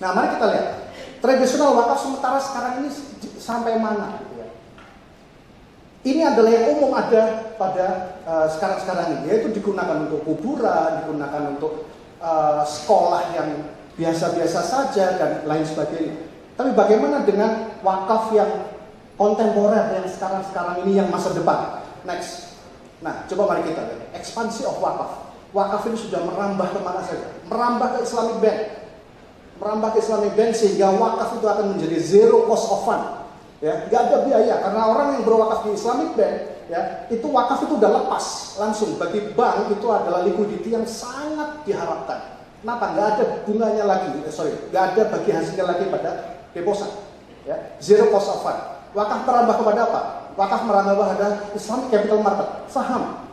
Nah, mari kita lihat tradisional wakaf sementara sekarang ini sampai mana. Ini adalah yang umum ada pada sekarang-sekarang ini, yaitu digunakan untuk kuburan, digunakan untuk sekolah yang biasa-biasa saja dan lain sebagainya. Tapi bagaimana dengan wakaf yang kontemporer, yang sekarang-sekarang ini, yang masa depan? Next. Nah, coba mari kita lihat ekspansi of wakaf. Wakaf ini sudah merambah kemana saja? Merambah ke Islamic Bank. Merambah ke Islamic Bank sehingga wakaf itu akan menjadi zero cost of fund. Ya, nggak ada biaya karena orang yang berwakaf di Islamic Bank, ya, itu wakaf itu udah lepas langsung bagi bank, itu adalah liquidity yang sangat diharapkan. Kenapa? Nggak ada bunganya lagi, nggak ada bagi hasilnya lagi pada deposit. Ya, zero cost of fund. Wakaf merambah kepada apa? Wakaf merambah pada Islamic Capital Market, saham,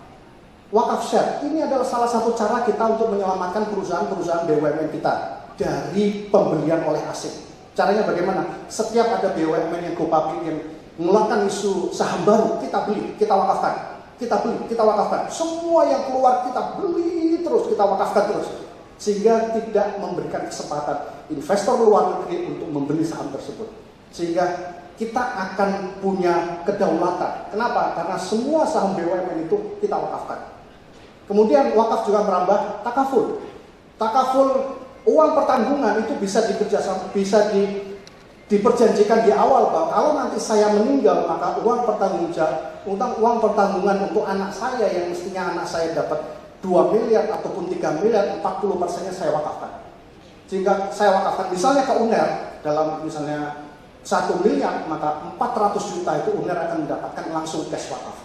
wakaf share. Ini adalah salah satu cara kita untuk menyelamatkan perusahaan-perusahaan BUMN kita dari pembelian oleh asing. Caranya bagaimana? Setiap ada BUMN yang go public yang mengeluarkan isu saham baru, kita beli, kita wakafkan. Kita beli, kita wakafkan. Semua yang keluar kita beli terus, kita wakafkan terus. Sehingga tidak memberikan kesempatan investor luar negeri untuk membeli saham tersebut. Sehingga kita akan punya kedaulatan. Kenapa? Karena semua saham BUMN itu kita wakafkan. Kemudian wakaf juga merambah takaful. Takaful, uang pertanggungan itu bisa diperjanjikan di awal bahwa kalau nanti saya meninggal maka uang pertanggungan untuk anak saya yang mestinya anak saya dapat 2 miliar ataupun 3 miliar, 40%-nya saya wakafkan. Sehingga saya wakafkan misalnya ke UNER dalam misalnya 1 miliar, maka 400 juta itu UNER akan mendapatkan langsung cash wakaf.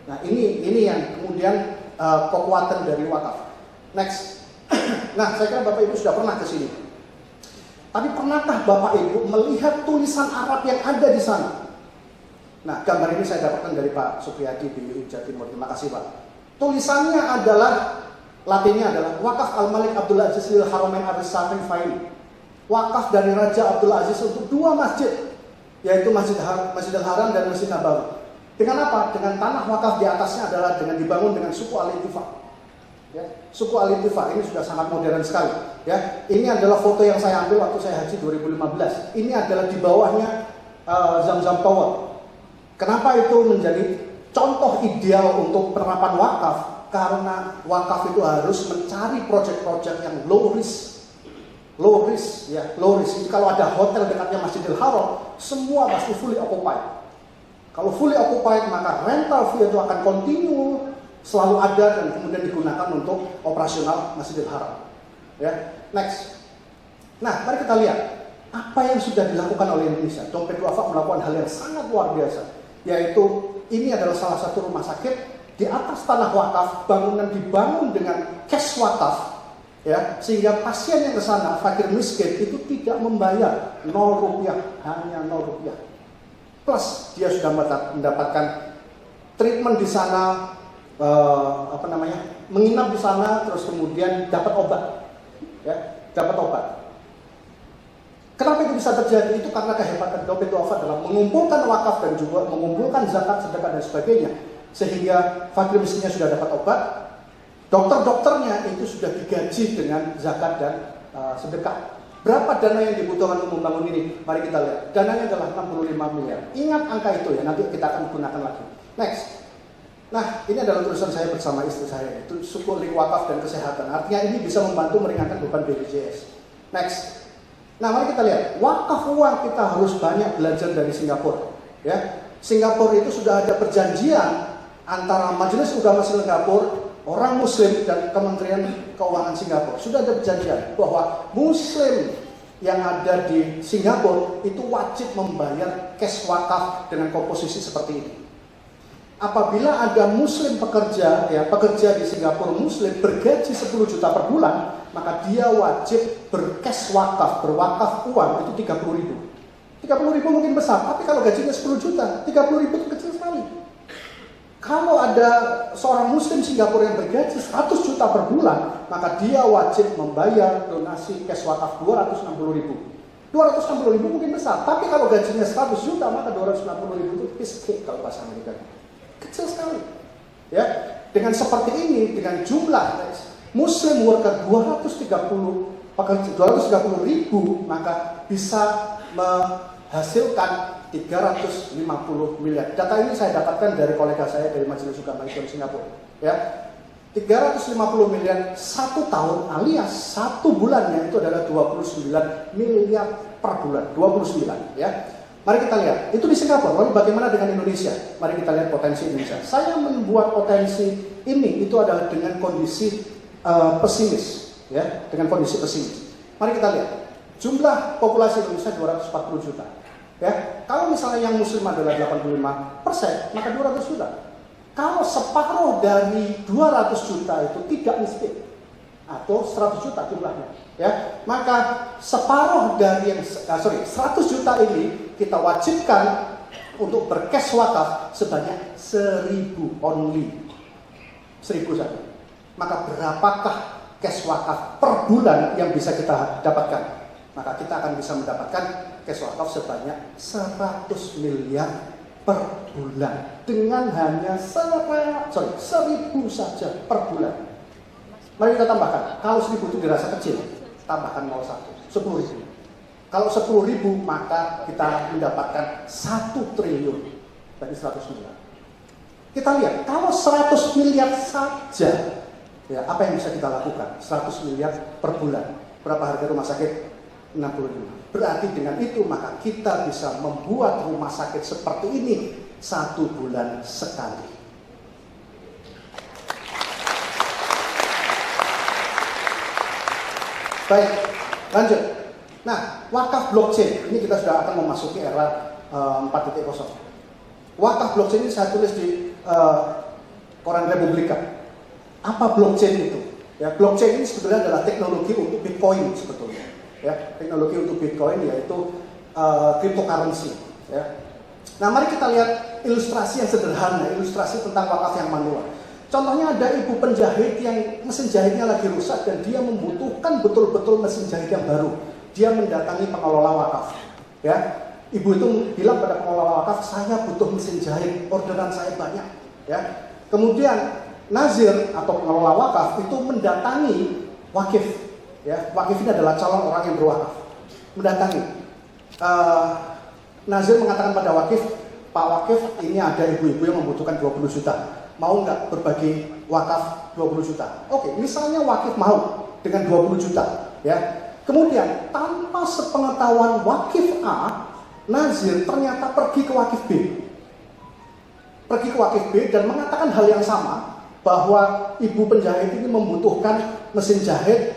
Nah, ini yang kemudian kekuatan dari wakaf. Next. Nah, saya kira Bapak Ibu sudah pernah ke sini. Tapi pernahkah Bapak Ibu melihat tulisan Arab yang ada di sana? Nah, gambar ini saya dapatkan dari Pak Supriyadi di UI Jawa Timur. Terima kasih, Pak. Tulisannya adalah, Latinnya adalah Wakaf Al-Malik Abdul Aziz lil Haramain Ar-Syarifain. Wakaf dari Raja Abdul Aziz untuk 2 masjid, yaitu Masjidil Haram dan Masjid Nabawi. Dengan apa? Dengan tanah wakaf di atasnya adalah dengan dibangun dengan suku Al-Ittifaq. Ya, suku Al-Ittifaq ini sudah sangat modern sekali. Ya, ini adalah foto yang saya ambil waktu saya haji 2015. Ini adalah di bawahnya Zamzam Tower. Kenapa itu menjadi contoh ideal untuk penerapan wakaf? Karena wakaf itu harus mencari proyek-proyek yang low risk. Low risk. Jadi kalau ada hotel dekatnya Masjidil Haram, semua pasti fully occupied. Kalau fully occupied, maka rental fee itu akan continue, selalu ada dan kemudian digunakan untuk operasional Masjidil Haram. Ya, next. Nah, mari kita lihat apa yang sudah dilakukan oleh Indonesia. Dompet Duafa melakukan hal yang sangat luar biasa, yaitu ini adalah salah satu rumah sakit di atas tanah wakaf, bangunan dibangun dengan cash wakaf, ya, sehingga pasien yang ke sana fakir miskin itu tidak membayar 0 rupiah, hanya 0 rupiah. Plus dia sudah mendapatkan treatment di sana. Menginap di sana, terus kemudian dapat obat, ya, dapat obat. Kenapa itu bisa terjadi? Itu karena kehebatan Dompet Duafa dalam mengumpulkan wakaf dan juga mengumpulkan zakat, sedekah dan sebagainya, sehingga fakir miskinnya sudah dapat obat, dokter-dokternya itu sudah digaji dengan zakat dan sedekah. Berapa dana yang dibutuhkan untuk membangun ini? Mari kita lihat. Dananya adalah 65 miliar. Ingat angka itu ya, nanti kita akan gunakan lagi. Next. Nah, ini adalah tulisan saya bersama istri saya, itu suku link wakaf dan kesehatan. Artinya ini bisa membantu meringankan beban BPJS. Next. Nah, mari kita lihat. Wakaf uang kita harus banyak belajar dari Singapura. Ya, Singapura itu sudah ada perjanjian antara Majelis Ulama Singapura, orang Muslim dan Kementerian Keuangan Singapura. Sudah ada perjanjian bahwa Muslim yang ada di Singapura itu wajib membayar cash wakaf dengan komposisi seperti ini. Apabila ada Muslim pekerja di Singapura Muslim bergaji 10 juta per bulan, maka dia wajib bercash wakaf, berwakaf uang itu 30 ribu. 30 ribu mungkin besar, tapi kalau gajinya 10 juta, 30 ribu itu kecil sekali. Kalau ada seorang Muslim Singapura yang bergaji 100 juta per bulan, maka dia wajib membayar donasi cash wakaf 260 ribu. 260 ribu mungkin besar, tapi kalau gajinya 100 juta, maka 260 ribu itu piece cake kalau bahasa Amerika. Kecil sekali. Ya, dengan seperti ini, dengan jumlah Muslim worker 230 230.000 maka bisa menghasilkan 350 miliar. Data ini saya dapatkan dari kolega saya dari Majelis Ulama Islam Singapura. Ya, 350 miliar satu tahun alias satu bulannya itu adalah 29 miliar per bulan. 29 ya. Mari kita lihat, itu di Singapura. Lalu bagaimana dengan Indonesia? Mari kita lihat potensi Indonesia. Saya membuat potensi ini itu adalah dengan kondisi pesimis, ya, dengan kondisi pesimis. Mari kita lihat, jumlah populasi Indonesia 240 juta. Ya, kalau misalnya yang Muslim adalah 85%, maka 200 juta. Kalau separuh dari 200 juta itu tidak miskin, atau 100 juta jumlahnya, ya, maka separuh dari 100 juta ini kita wajibkan untuk bercash wakaf sebanyak 1.000 only, 1.000 saja. Maka berapakah cash wakaf per bulan yang bisa kita dapatkan? Maka kita akan bisa mendapatkan cash wakaf sebanyak 100 miliar per bulan dengan hanya 1.000 saja per bulan. Mari kita tambahkan, kalau 1.000 itu dirasa kecil, tambahkan 01, 10.000. Kalau 10.000 maka kita mendapatkan 1 triliun, berarti 100 miliar. Kita lihat, kalau 100 miliar saja, ya, apa yang bisa kita lakukan? 100 miliar per bulan. Berapa harga rumah sakit? 65. Berarti dengan itu maka kita bisa membuat rumah sakit seperti ini 1 bulan sekali. Baik, lanjut. Nah, wakaf blockchain, ini kita sudah akan memasuki era 4.0. Wakaf blockchain ini saya tulis di Koran Republika. Apa blockchain itu? Ya, blockchain ini sebetulnya adalah teknologi untuk Bitcoin sebetulnya. Ya, teknologi untuk Bitcoin yaitu cryptocurrency. Ya. Nah, mari kita lihat ilustrasi yang sederhana, ilustrasi tentang wakaf yang manual. Contohnya ada ibu penjahit yang mesin jahitnya lagi rusak dan dia membutuhkan betul-betul mesin jahit yang baru. Dia mendatangi pengelola wakaf. Ya, ibu itu bilang pada pengelola wakaf, saya butuh mesin jahit, orderan saya banyak. Ya, kemudian nazir atau pengelola wakaf itu mendatangi wakif. Ya, wakif ini adalah calon orang yang berwakaf. Mendatangi. Nazir mengatakan pada wakif, Pak Wakif, ini ada ibu-ibu yang membutuhkan 20 juta. Mau nggak berbagi wakaf 20 juta? Oke, misalnya wakif mau dengan 20 juta. Ya. Kemudian, tanpa sepengetahuan wakif A, nazir ternyata pergi ke wakif B. Pergi ke wakif B dan mengatakan hal yang sama, bahwa ibu penjahit ini membutuhkan mesin jahit,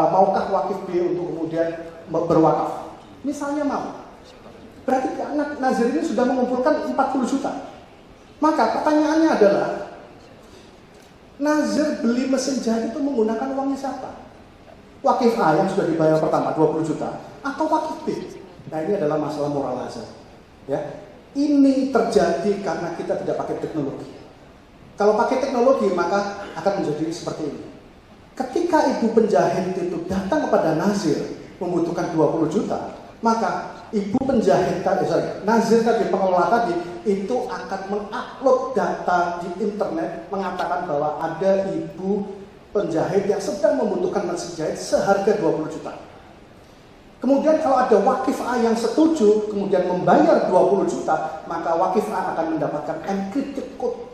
maukah wakif B untuk kemudian berwakaf? Misalnya mau. Berarti anak nazir ini sudah mengumpulkan 40 juta. Maka pertanyaannya adalah, nazir beli mesin jahit itu menggunakan uangnya siapa? Wakif A yang sudah dibayar pertama 20 juta atau wakif B? Nah, ini adalah masalah moral azhar. Ya. Ini terjadi karena kita tidak pakai teknologi. Kalau pakai teknologi maka akan menjadi seperti ini. Ketika ibu penjahit itu datang kepada nazir membutuhkan 20 juta, maka ibu penjahit nazir tadi, pengelola tadi itu akan mengupload data di internet mengatakan bahwa ada ibu penjahit yang sedang membutuhkan mesin jahit seharga 20 juta. Kemudian kalau ada wakif A yang setuju kemudian membayar 20 juta, maka wakif A akan mendapatkan encrypted code.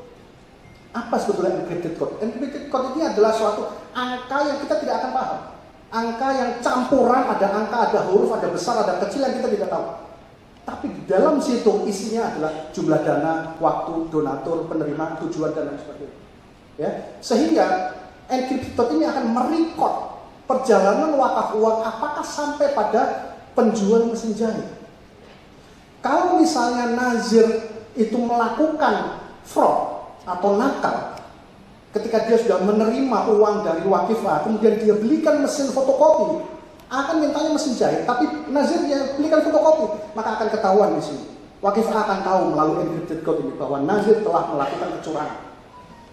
Apa sebetulnya encrypted code? Encrypted code ini adalah suatu angka yang kita tidak akan paham. Angka yang campuran, ada angka, ada huruf, ada besar, ada kecil yang kita tidak tahu. Tapi di dalam situ isinya adalah jumlah dana, waktu, donatur, penerima, tujuan, dan lain sebagainya. Ya, sehingga encrypted code ini akan merekod perjalanan wakaf uang apakah sampai pada penjual mesin jahit. Kalau misalnya nazir itu melakukan fraud atau nakal, ketika dia sudah menerima uang dari wakif A, kemudian dia belikan mesin fotokopi, akan mintanya mesin jahit, tapi nazir dia belikan fotokopi, maka akan ketahuan di sini. Wakif A akan tahu melalui encrypted code ini bahwa nazir telah melakukan kecurangan.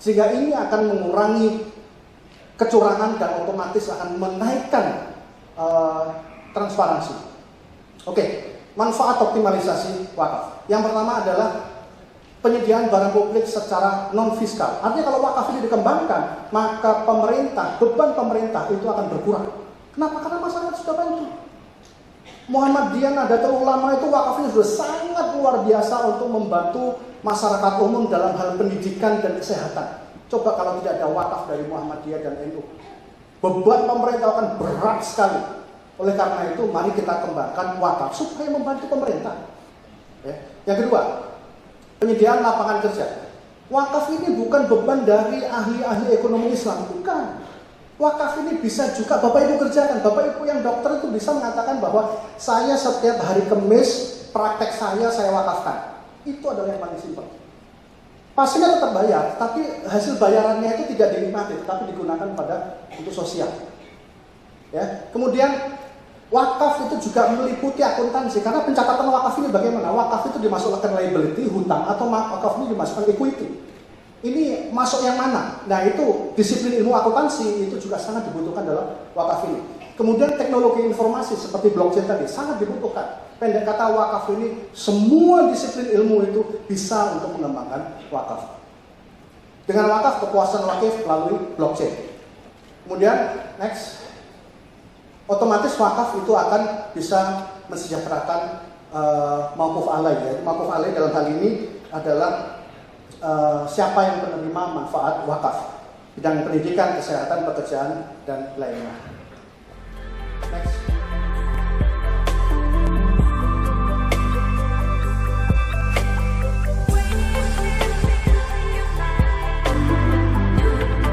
Sehingga ini akan mengurangi kecurangan dan otomatis akan menaikkan transparansi. Oke, manfaat optimalisasi wakaf. Yang pertama adalah penyediaan barang publik secara non-fiskal. Artinya kalau wakaf ini dikembangkan, maka pemerintah, beban pemerintah itu akan berkurang. Kenapa? Karena masyarakat sudah bantu. Muhammadiyah, Nahdlatul Ulama itu wakafnya sudah sangat luar biasa untuk membantu masyarakat umum dalam hal pendidikan dan kesehatan. Coba kalau tidak ada wakaf dari Muhammadiyah dan NU, beban pemerintah akan berat sekali. Oleh karena itu, mari kita kembangkan wakaf supaya membantu pemerintah. Ya. Yang kedua, penyediaan lapangan kerja. Wakaf ini bukan beban dari ahli-ahli ekonomi Islam, bukan. Wakaf ini bisa juga Bapak Ibu kerjakan. Bapak Ibu yang dokter itu bisa mengatakan bahwa saya setiap hari Kamis praktek saya wakafkan. Itu adalah yang paling simpel. Pasiennya tetap bayar, tapi hasil bayarannya itu tidak dinikmati, tetapi digunakan untuk sosial. Ya. Kemudian wakaf itu juga meliputi akuntansi, karena pencatatan wakaf ini bagaimana? Wakaf itu dimasukkan liability, hutang, atau wakaf ini dimasukkan equity. Ini masuk yang mana? Nah, itu disiplin ilmu akuntansi itu juga sangat dibutuhkan dalam wakaf ini. Kemudian teknologi informasi seperti blockchain tadi sangat dibutuhkan. Pendek kata, wakaf ini semua disiplin ilmu itu bisa untuk mengembangkan wakaf. Dengan wakaf, kepuasan wakif melalui blockchain. Kemudian next, otomatis wakaf itu akan bisa mensejahterakan mauquf alaih. Ya. Mauquf alaih dalam hal ini adalah siapa yang menerima manfaat wakaf, bidang pendidikan, kesehatan, pekerjaan, dan lainnya. Next.